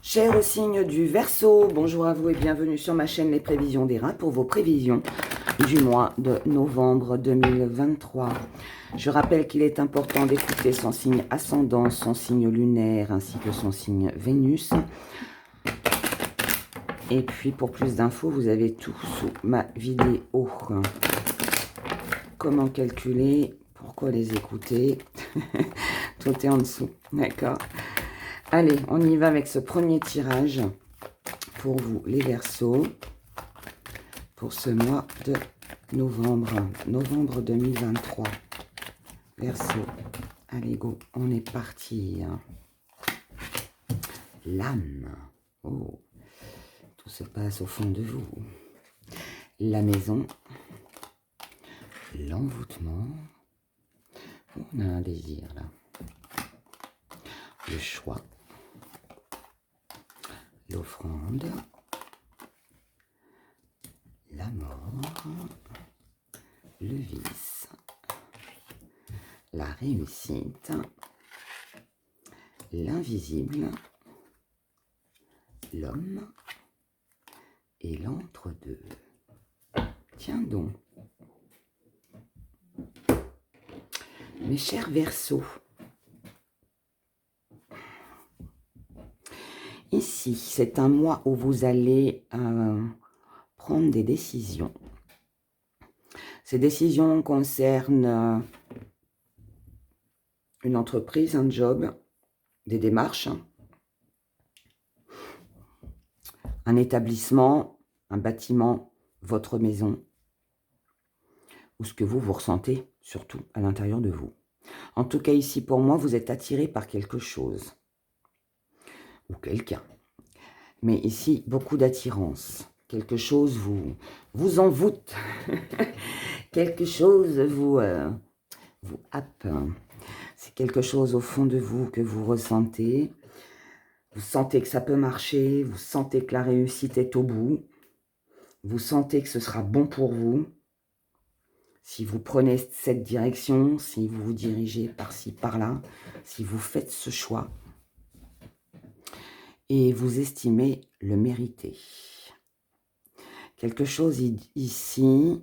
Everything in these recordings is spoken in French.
Cher signe du Verseau, bonjour à vous et bienvenue sur ma chaîne Les Prévisions des Rats pour vos prévisions du mois de novembre 2023. Je rappelle qu'il est important d'écouter son signe ascendant, son signe lunaire ainsi que son signe Vénus. Et puis pour plus d'infos, vous avez tout sous ma vidéo. Comment calculer, pourquoi les écouter, tout est en dessous, d'accord. Allez, on y va avec ce premier tirage pour vous, les Verseaux, pour ce mois de novembre 2023. Verseau, allez go, on est parti. L'âme, oh, tout se passe au fond de vous. La maison, l'envoûtement, on a un désir là. Le choix, l'offrande, la mort, le vice, la réussite, l'invisible, l'homme et l'entre-deux. Tiens donc, mes chers Verseaux, ici, c'est un mois où vous allez prendre des décisions. Ces décisions concernent une entreprise, un job, des démarches, un établissement, un bâtiment, votre maison, ou ce que vous ressentez, surtout à l'intérieur de vous. En tout cas, ici, pour moi, vous êtes attiré par quelque chose, ou quelqu'un. Mais ici, beaucoup d'attirance. Quelque chose vous envoûte. Quelque chose vous happe. C'est quelque chose au fond de vous que vous ressentez. Vous sentez que ça peut marcher. Vous sentez que la réussite est au bout. Vous sentez que ce sera bon pour vous. Si vous prenez cette direction, si vous vous dirigez par-ci, par-là, si vous faites ce choix, et vous estimez le mériter. Quelque chose ici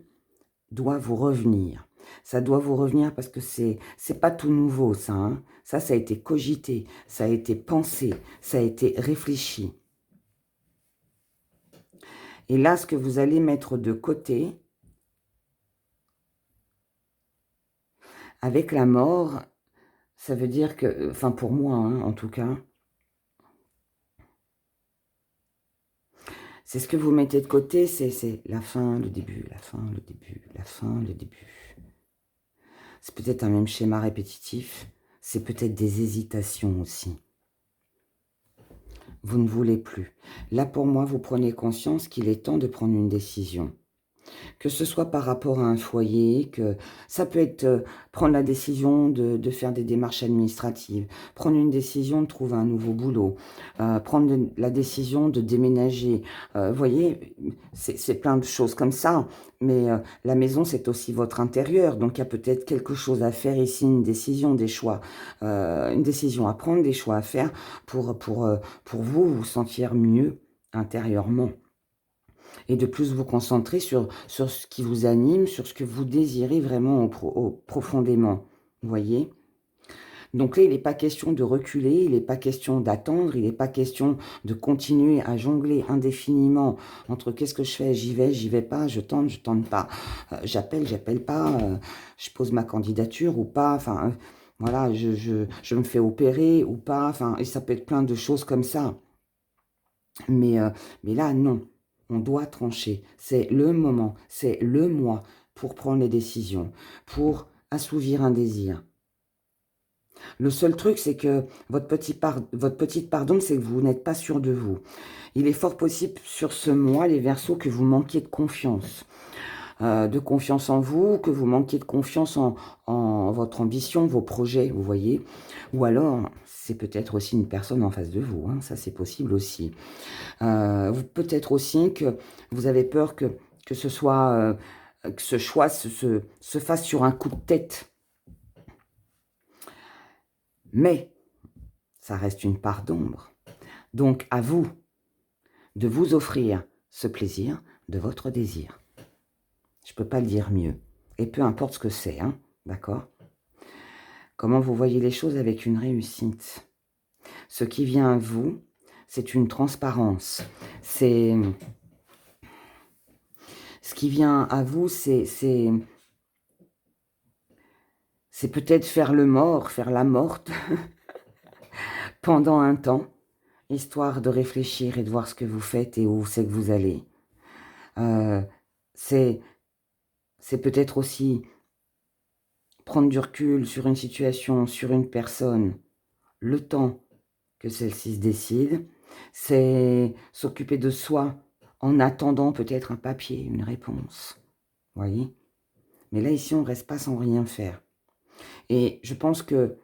doit vous revenir. Ça doit vous revenir parce que c'est pas tout nouveau, ça. Hein. Ça a été cogité, ça a été pensé, ça a été réfléchi. Et là, ce que vous allez mettre de côté, avec la mort, ça veut dire que, enfin pour moi, hein, en tout cas, c'est ce que vous mettez de côté, c'est la fin, le début, la fin, le début, la fin, le début. C'est peut-être un même schéma répétitif, c'est peut-être des hésitations aussi. Vous ne voulez plus. Là, pour moi, vous prenez conscience qu'il est temps de prendre une décision. Que ce soit par rapport à un foyer, que ça peut être prendre la décision de faire des démarches administratives, prendre une décision de trouver un nouveau boulot, prendre la décision de déménager. Vous voyez, c'est plein de choses comme ça, mais la maison, c'est aussi votre intérieur, donc il y a peut-être quelque chose à faire ici, une décision, des choix, une décision à prendre, des choix à faire pour vous sentir mieux intérieurement. Et de plus vous concentrer sur ce qui vous anime, sur ce que vous désirez vraiment profondément. Vous voyez? Donc là, il n'est pas question de reculer, il n'est pas question d'attendre, il n'est pas question de continuer à jongler indéfiniment entre qu'est-ce que je fais, j'y vais pas, je tente pas, j'appelle pas, je pose ma candidature ou pas, enfin, voilà, je me fais opérer ou pas, enfin, et ça peut être plein de choses comme ça. Mais là, non. On doit trancher. C'est le moment, c'est le mois pour prendre les décisions, pour assouvir un désir. Le seul truc, c'est que votre petite pardon, c'est que vous n'êtes pas sûr de vous. Il est fort possible sur ce mois, les Verseaux, que vous manquiez de confiance en vous, que vous manquiez de confiance en votre ambition, vos projets, vous voyez. Ou alors, c'est peut-être aussi une personne en face de vous, hein, ça c'est possible aussi. Peut-être aussi que vous avez peur que ce soit, que ce choix se fasse sur un coup de tête. Mais, ça reste une part d'ombre. Donc, à vous de vous offrir ce plaisir de votre désir. Je ne peux pas le dire mieux. Et peu importe ce que c'est, hein, d'accord? Comment vous voyez les choses avec une réussite. Ce qui vient à vous, c'est une transparence. C'est... Ce qui vient à vous, c'est peut-être faire le mort, faire la morte pendant un temps, histoire de réfléchir et de voir ce que vous faites et où c'est que vous allez. C'est peut-être aussi prendre du recul sur une situation, sur une personne, le temps que celle-ci se décide. C'est s'occuper de soi en attendant peut-être un papier, une réponse. Vous voyez? Mais là, ici, on ne reste pas sans rien faire. Et je pense que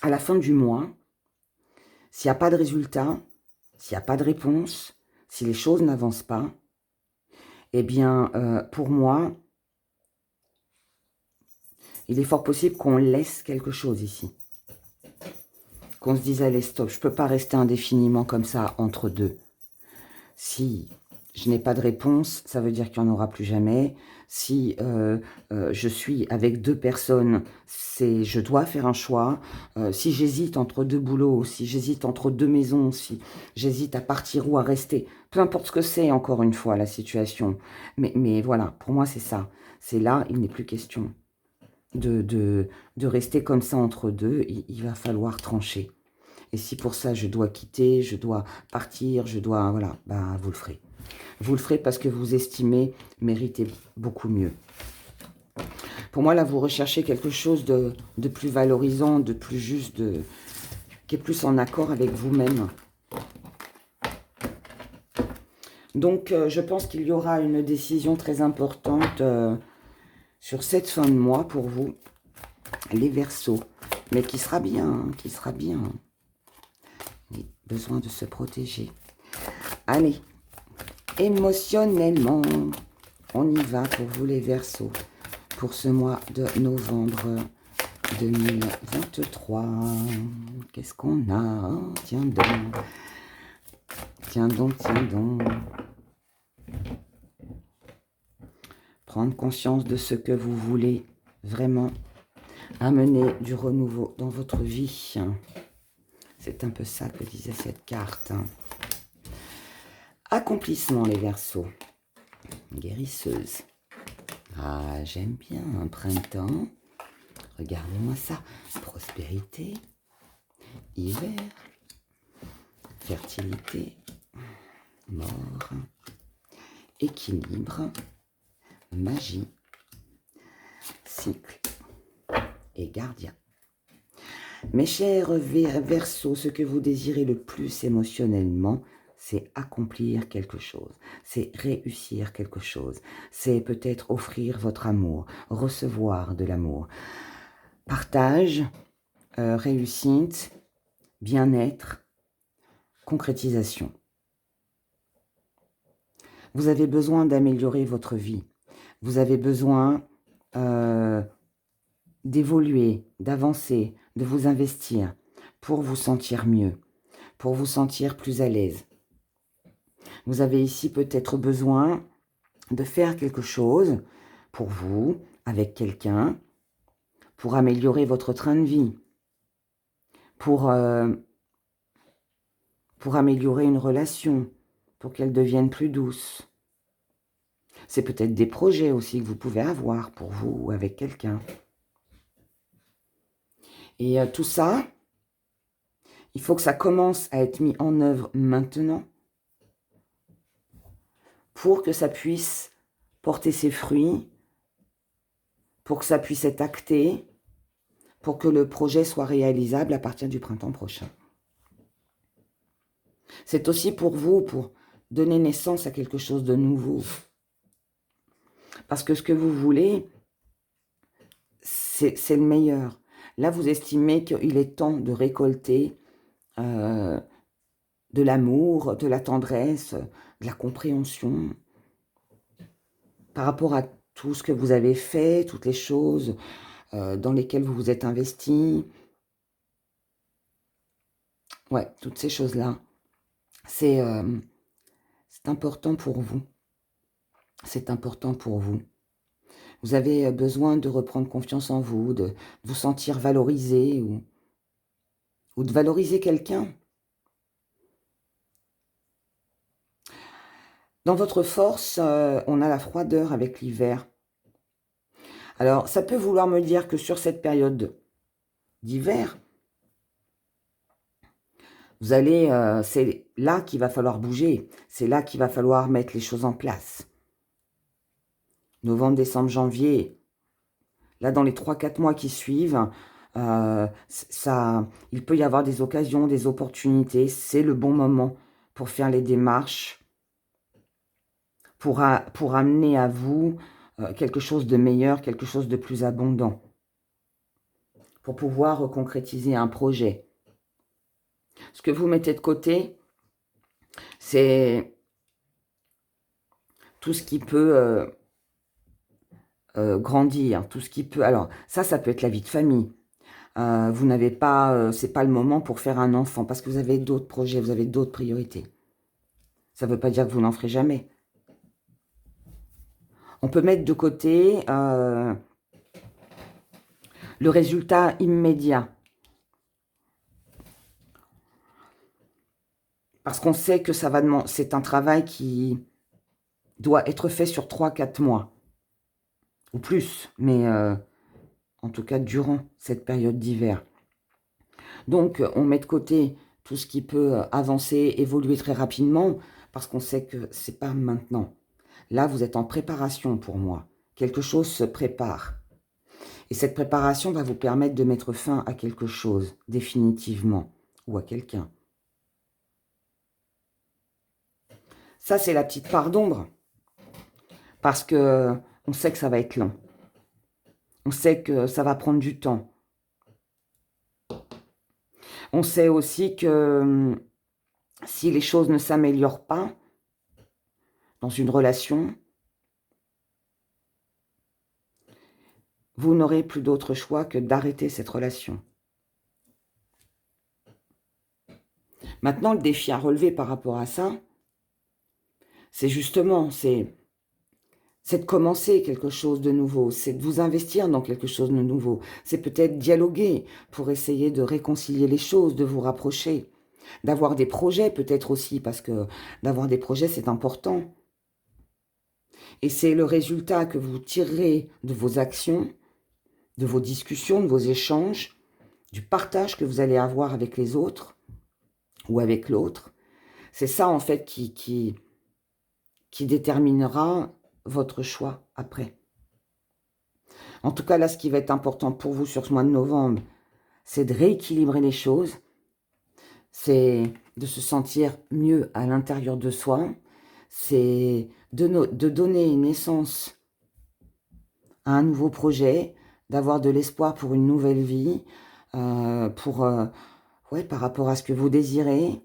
à la fin du mois, s'il n'y a pas de résultat, s'il n'y a pas de réponse, si les choses n'avancent pas, eh bien, pour moi, il est fort possible qu'on laisse quelque chose ici. Qu'on se dise, allez, stop, je ne peux pas rester indéfiniment comme ça entre deux. Si je n'ai pas de réponse, ça veut dire qu'il n'y en aura plus jamais. Si je suis avec deux personnes, je dois faire un choix. Si j'hésite entre deux boulots, si j'hésite entre deux maisons, si j'hésite à partir ou à rester, peu importe ce que c'est, encore une fois, la situation. Mais voilà, pour moi, c'est ça. C'est là, il n'est plus question de rester comme ça entre deux. Il va falloir trancher. Et si pour ça, je dois quitter, je dois partir, je dois... Voilà, bah, vous le ferez. Vous le ferez parce que vous estimez mériter beaucoup mieux. Pour moi, là, vous recherchez quelque chose de plus valorisant, de plus juste, qui est plus en accord avec vous-même. Donc, je pense qu'il y aura une décision très importante sur cette fin de mois pour vous, les Verseaux. Mais qui sera bien, hein, qui sera bien. Besoin de se protéger. Allez, émotionnellement, on y va pour vous les Verseaux. Pour ce mois de novembre 2023. Qu'est-ce qu'on a? Oh, tiens donc. Tiens donc, tiens donc. Prendre conscience de ce que vous voulez vraiment amener du renouveau dans votre vie. C'est un peu ça que disait cette carte. Accomplissement, les Verseaux. Guérisseuse. Ah, j'aime bien un printemps. Regardez-moi ça. Prospérité. Hiver. Fertilité. Mort. Équilibre. Magie. Cycle. Et gardien. Mes chers Verseaux, ce que vous désirez le plus émotionnellement, c'est accomplir quelque chose, c'est réussir quelque chose, c'est peut-être offrir votre amour, recevoir de l'amour. Partage, réussite, bien-être, concrétisation. Vous avez besoin d'améliorer votre vie. Vous avez besoin d'évoluer, d'avancer, de vous investir pour vous sentir mieux, pour vous sentir plus à l'aise. Vous avez ici peut-être besoin de faire quelque chose pour vous, avec quelqu'un, pour améliorer votre train de vie, pour améliorer une relation, pour qu'elle devienne plus douce. C'est peut-être des projets aussi que vous pouvez avoir pour vous ou avec quelqu'un. Et tout ça, il faut que ça commence à être mis en œuvre maintenant pour que ça puisse porter ses fruits, pour que ça puisse être acté, pour que le projet soit réalisable à partir du printemps prochain. C'est aussi pour vous, pour donner naissance à quelque chose de nouveau. Parce que ce que vous voulez, c'est le meilleur. Là, vous estimez qu'il est temps de récolter de l'amour, de la tendresse, de la compréhension par rapport à tout ce que vous avez fait, toutes les choses dans lesquelles vous vous êtes investi. Ouais, toutes ces choses-là. C'est important pour vous. C'est important pour vous. Vous avez besoin de reprendre confiance en vous, de vous sentir valorisé ou de valoriser quelqu'un. Dans votre force, on a la froideur avec l'hiver. Alors, ça peut vouloir me dire que sur cette période d'hiver, vous allez, c'est là qu'il va falloir bouger. C'est là qu'il va falloir mettre les choses en place. Novembre, décembre, janvier. Là, dans les 3-4 mois qui suivent, il peut y avoir des occasions, des opportunités. C'est le bon moment pour faire les démarches, pour amener à vous quelque chose de meilleur, quelque chose de plus abondant, pour pouvoir concrétiser un projet. Ce que vous mettez de côté, c'est tout ce qui peut grandir, tout ce qui peut... Alors, ça peut être la vie de famille. Vous n'avez pas... c'est pas le moment pour faire un enfant, parce que vous avez d'autres projets, vous avez d'autres priorités. Ça ne veut pas dire que vous n'en ferez jamais. On peut mettre de côté le résultat immédiat. Parce qu'on sait que ça va demander... C'est un travail qui doit être fait sur 3-4 mois. Ou plus, mais en tout cas durant cette période d'hiver. Donc, on met de côté tout ce qui peut avancer, évoluer très rapidement, parce qu'on sait que c'est pas maintenant. Là, vous êtes en préparation pour moi. Quelque chose se prépare. Et cette préparation va vous permettre de mettre fin à quelque chose, définitivement, ou à quelqu'un. Ça, c'est la petite part d'ombre, parce que on sait que ça va être long. On sait que ça va prendre du temps. On sait aussi que si les choses ne s'améliorent pas dans une relation, vous n'aurez plus d'autre choix que d'arrêter cette relation. Maintenant, le défi à relever par rapport à ça, c'est justement, c'est de commencer quelque chose de nouveau, c'est de vous investir dans quelque chose de nouveau, c'est peut-être dialoguer pour essayer de réconcilier les choses, de vous rapprocher, d'avoir des projets peut-être aussi, parce que d'avoir des projets, c'est important. Et c'est le résultat que vous tirerez de vos actions, de vos discussions, de vos échanges, du partage que vous allez avoir avec les autres ou avec l'autre. C'est ça, en fait, qui déterminera votre choix après. En tout cas, là, ce qui va être important pour vous sur ce mois de novembre, c'est de rééquilibrer les choses, c'est de se sentir mieux à l'intérieur de soi, c'est de donner naissance à un nouveau projet, d'avoir de l'espoir pour une nouvelle vie, ouais, par rapport à ce que vous désirez.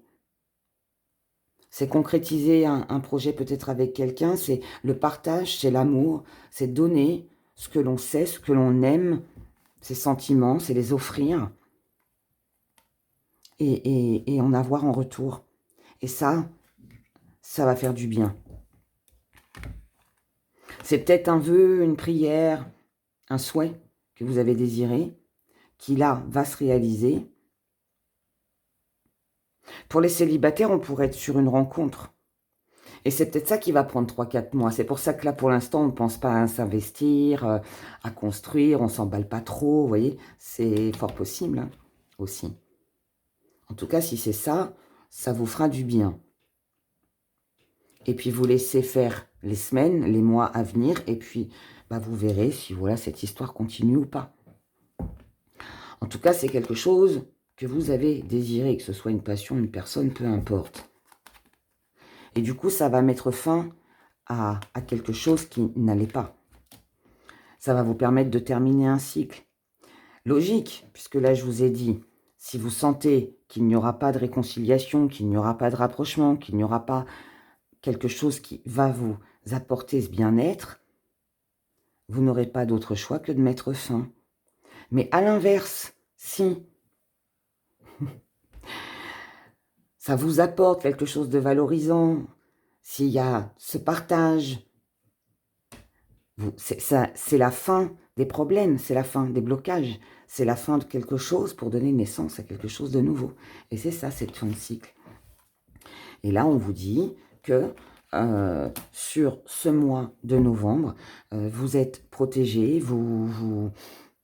C'est concrétiser un projet peut-être avec quelqu'un, c'est le partage, c'est l'amour, c'est donner ce que l'on sait, ce que l'on aime, ses sentiments, c'est les offrir et en avoir en retour. Et ça va faire du bien. C'est peut-être un vœu, une prière, un souhait que vous avez désiré, qui là va se réaliser. Pour les célibataires, on pourrait être sur une rencontre. Et c'est peut-être ça qui va prendre 3-4 mois. C'est pour ça que là, pour l'instant, on ne pense pas à s'investir, à construire, on ne s'emballe pas trop, vous voyez. C'est fort possible hein, aussi. En tout cas, si c'est ça, ça vous fera du bien. Et puis, vous laissez faire les semaines, les mois à venir, et puis, bah, vous verrez si voilà, cette histoire continue ou pas. En tout cas, c'est quelque chose que vous avez désiré, que ce soit une passion, une personne, peu importe. Et du coup, ça va mettre fin à quelque chose qui n'allait pas. Ça va vous permettre de terminer un cycle. Logique, puisque là, je vous ai dit, si vous sentez qu'il n'y aura pas de réconciliation, qu'il n'y aura pas de rapprochement, qu'il n'y aura pas quelque chose qui va vous apporter ce bien-être, vous n'aurez pas d'autre choix que de mettre fin. Mais à l'inverse, si ça vous apporte quelque chose de valorisant, s'il y a ce partage, c'est la fin des problèmes, c'est la fin des blocages, c'est la fin de quelque chose pour donner naissance à quelque chose de nouveau. Et c'est ça, cette fin de cycle. Et là, on vous dit que sur ce mois de novembre, vous êtes protégé,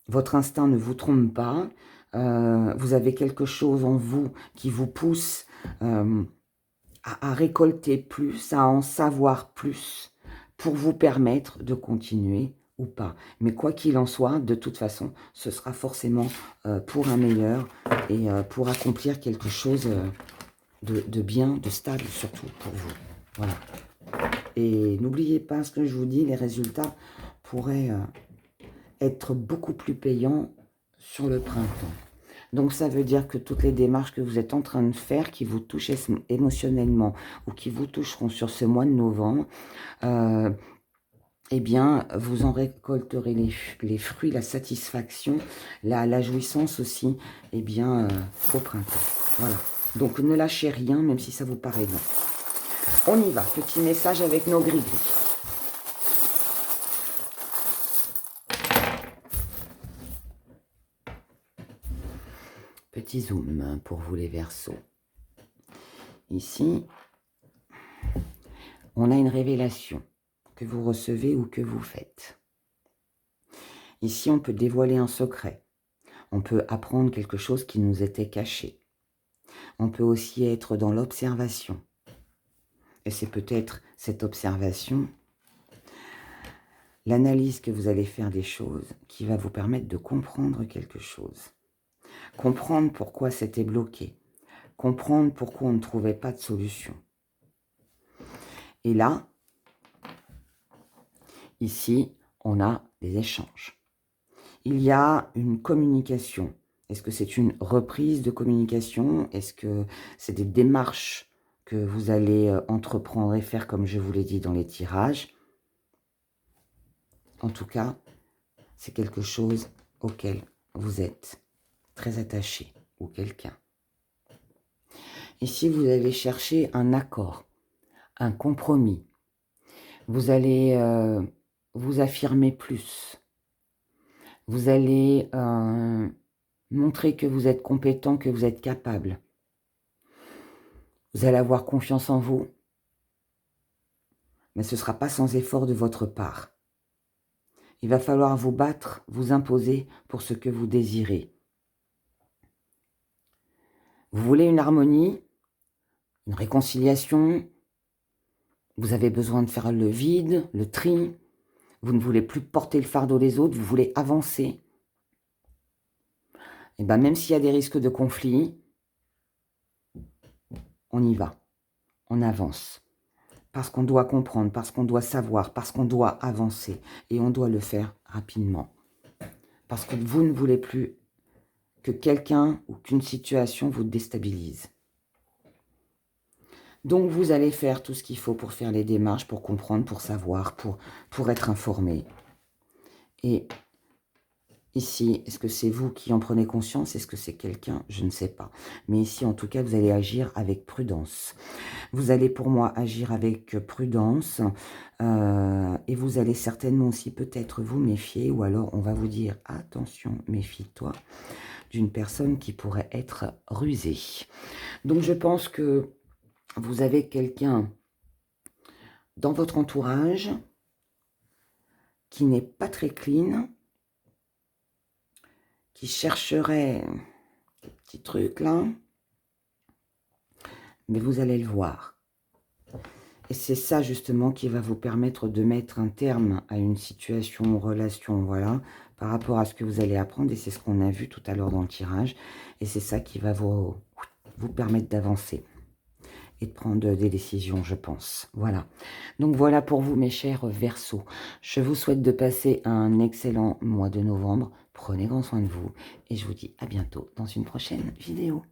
votre instinct ne vous trompe pas, vous avez quelque chose en vous qui vous pousse à récolter plus, à en savoir plus, pour vous permettre de continuer ou pas. Mais quoi qu'il en soit, de toute façon, ce sera forcément pour un meilleur et pour accomplir quelque chose de bien, de stable surtout pour vous. Voilà. Et n'oubliez pas ce que je vous dis, les résultats pourraient être beaucoup plus payants sur le printemps. Donc ça veut dire que toutes les démarches que vous êtes en train de faire, qui vous touchent émotionnellement ou qui vous toucheront sur ce mois de novembre, eh bien, vous en récolterez les fruits, la satisfaction, la jouissance aussi, eh bien, au printemps. Voilà. Donc, ne lâchez rien, même si ça vous paraît long. On y va. Petit message avec nos gris-gris. Petit zoom pour vous les Verseaux. Ici, on a une révélation que vous recevez ou que vous faites. Ici, on peut dévoiler un secret. On peut apprendre quelque chose qui nous était caché. On peut aussi être dans l'observation. Et c'est peut-être cette observation, l'analyse que vous allez faire des choses, qui va vous permettre de comprendre quelque chose. Comprendre pourquoi c'était bloqué. Comprendre pourquoi on ne trouvait pas de solution. Et là, ici, on a des échanges. Il y a une communication. Est-ce que c'est une reprise de communication? Est-ce que c'est des démarches que vous allez entreprendre et faire comme je vous l'ai dit dans les tirages? En tout cas, c'est quelque chose auquel vous êtes très attaché ou quelqu'un. Ici, vous allez chercher un accord, un compromis. Vous allez vous affirmer plus. Vous allez montrer que vous êtes compétent, que vous êtes capable. Vous allez avoir confiance en vous, mais ce ne sera pas sans effort de votre part. Il va falloir vous battre, vous imposer pour ce que vous désirez. Vous voulez une harmonie, une réconciliation, vous avez besoin de faire le vide, le tri, vous ne voulez plus porter le fardeau des autres, vous voulez avancer. Et bien même s'il y a des risques de conflit, on y va, on avance. Parce qu'on doit comprendre, parce qu'on doit savoir, parce qu'on doit avancer. Et on doit le faire rapidement. Parce que vous ne voulez plus que quelqu'un ou qu'une situation vous déstabilise. Donc vous allez faire tout ce qu'il faut pour faire les démarches, pour comprendre, pour savoir, pour être informé. Et ici, est-ce que c'est vous qui en prenez conscience? Est-ce que c'est quelqu'un? Je ne sais pas. Mais ici, en tout cas, vous allez agir avec prudence. Vous allez, pour moi, agir avec prudence. Et vous allez certainement aussi peut-être vous méfier. Ou alors, on va vous dire, attention, méfie-toi d'une personne qui pourrait être rusée. Donc, je pense que vous avez quelqu'un dans votre entourage qui n'est pas très clean, qui chercherait des petits trucs là, mais vous allez le voir. Et c'est ça justement qui va vous permettre de mettre un terme à une situation, relation, voilà, par rapport à ce que vous allez apprendre. Et c'est ce qu'on a vu tout à l'heure dans le tirage. Et c'est ça qui va vous permettre d'avancer et de prendre des décisions, je pense. Voilà. Donc voilà pour vous, mes chers Verseaux. Je vous souhaite de passer un excellent mois de novembre. Prenez grand soin de vous et je vous dis à bientôt dans une prochaine vidéo.